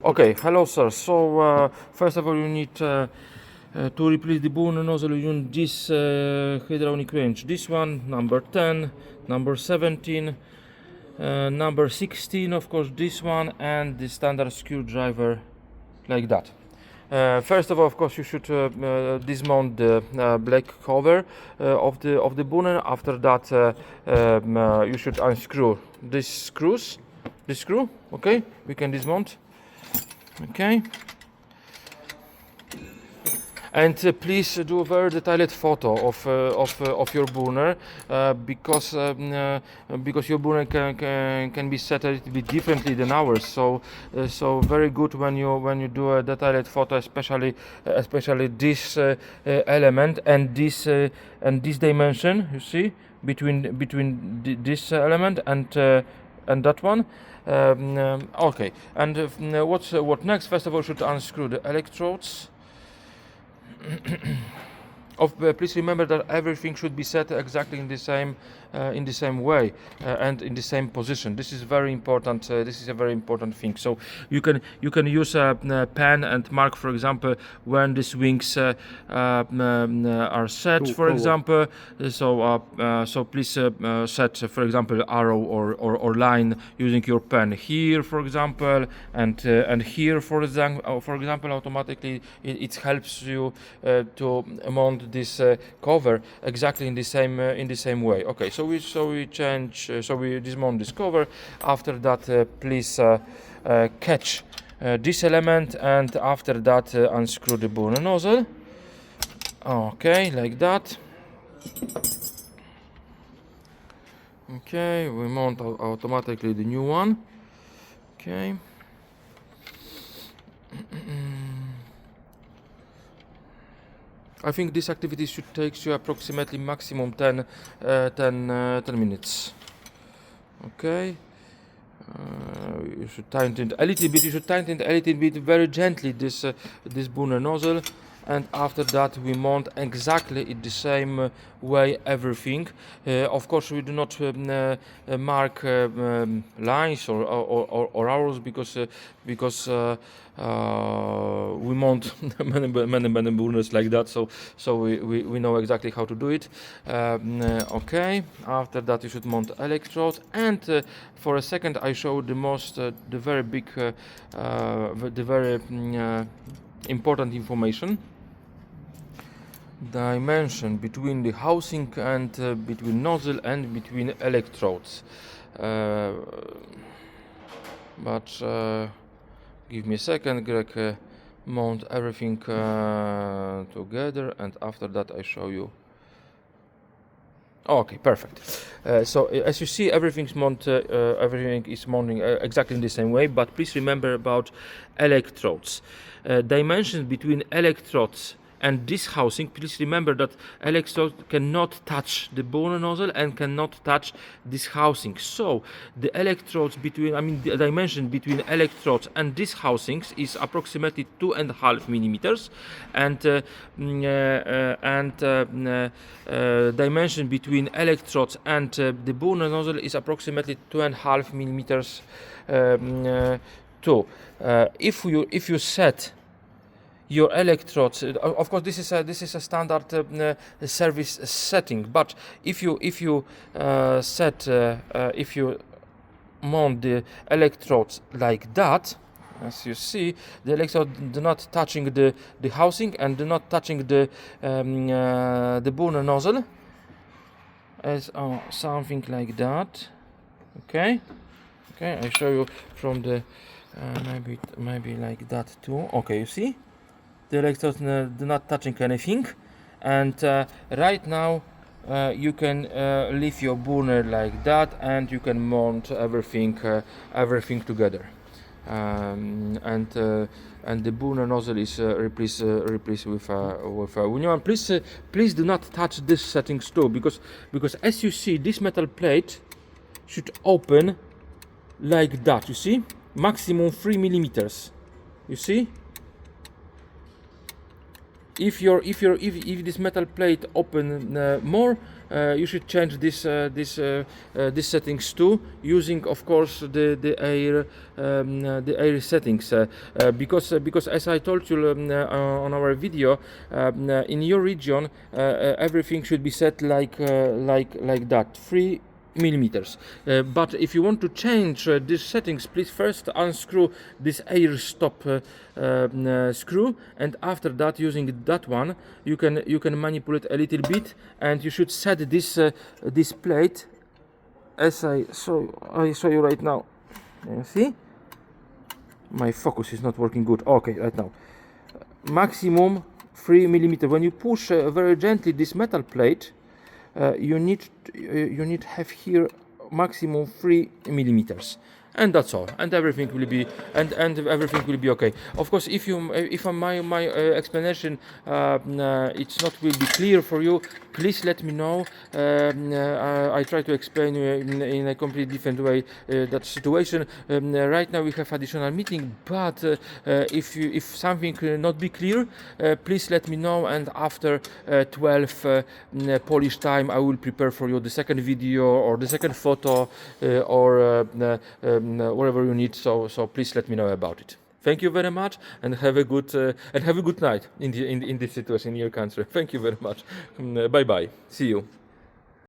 Okay, hello sir. So first of all, you need to replace the burner nozzle. You need this hydraulic wrench. This one, number 10, number 17, number 16, of course, this one, and the standard screwdriver, like that. First of all, of course, you should dismount the black cover of the burner. After that, you should unscrew these screws. This screw, okay? We can dismount. Okay, and please do a very detailed photo of your burner because your burner can be set a little bit differently than ours. So very good when you do a detailed photo, especially this element and this dimension. You see between this element and that one. Okay, and what next? First of all, should unscrew the electrodes. Please remember that everything should be set exactly in the same way and in the same position. This is very important. This is a very important thing. So you can use a pen and mark, for example, when these wings are set. For example, so please set, for example, arrow or line using your pen here, for example, and here, for example, automatically it helps you to mount this cover exactly in the same way. Okay, so we dismount this cover. After that, please catch this element, and after that unscrew the burner nozzle. Okay, like that. Okay, we mount automatically the new one. Okay. I think this activity should take you approximately maximum 10 minutes. Okay. You should tighten it a little bit. You should tighten it a little bit very gently this burner nozzle, and after that we mount exactly in the same way everything. Of course, we do not mark lines or arrows because we mount many burners like that. So we know exactly how to do it. Okay. After that, you should mount electrode, and for a second I show the very big, the very important information. Dimension between the housing and between nozzle and between electrodes. But give me a second, Greg. Mount everything together, and after that I show you. Okay, perfect. So as you see, everything is mounting exactly in the same way. But please remember about electrodes. Dimensions between electrodes and this housing, please remember that electrode cannot touch the burner nozzle and cannot touch this housing. So the electrodes the dimension between electrodes and this housings is approximately 2.5 millimeters, and dimension between electrodes and the burner nozzle is approximately 2.5 millimeters too. If you set your electrodes, of course, this is a standard service setting. But if you mount the electrodes like that, as you see, the electrode do not touching the housing and do not touching the burner nozzle, as something like that. Okay, I show you from the maybe like that too. Okay, you see. The electrodes do not touching anything, and right now you can leave your burner like that, and you can mount everything together, and the burner nozzle is replaced with a new one. Please do not touch this settings too, because as you see, this metal plate should open like that. You see, maximum 3 millimeters. You see. if this metal plate open more, you should change this settings too, using of course the air settings, because as I told you on our video, in your region everything should be set like that, 3 millimeters. But if you want to change these settings, please first unscrew this air stop screw, and after that, using that one, you can manipulate a little bit, and you should set this plate as I show you right now. You see, my focus is not working good. Okay, right now, maximum 3 millimeters. When you push very gently this metal plate, you need have here maximum 3 millimeters, and that's all, and everything will be everything will be okay. Of course, if my explanation it's not will be clear for you, please let me know. I try to explain in a completely different way that situation. Right now we have additional meeting, but if something not be clear, please let me know, and after 12 Polish time I will prepare for you the second video or the second photo, or whatever you need. So please let me know about it. Thank you very much, and have a good night in this situation in your country. Thank you very much. Bye bye. See you.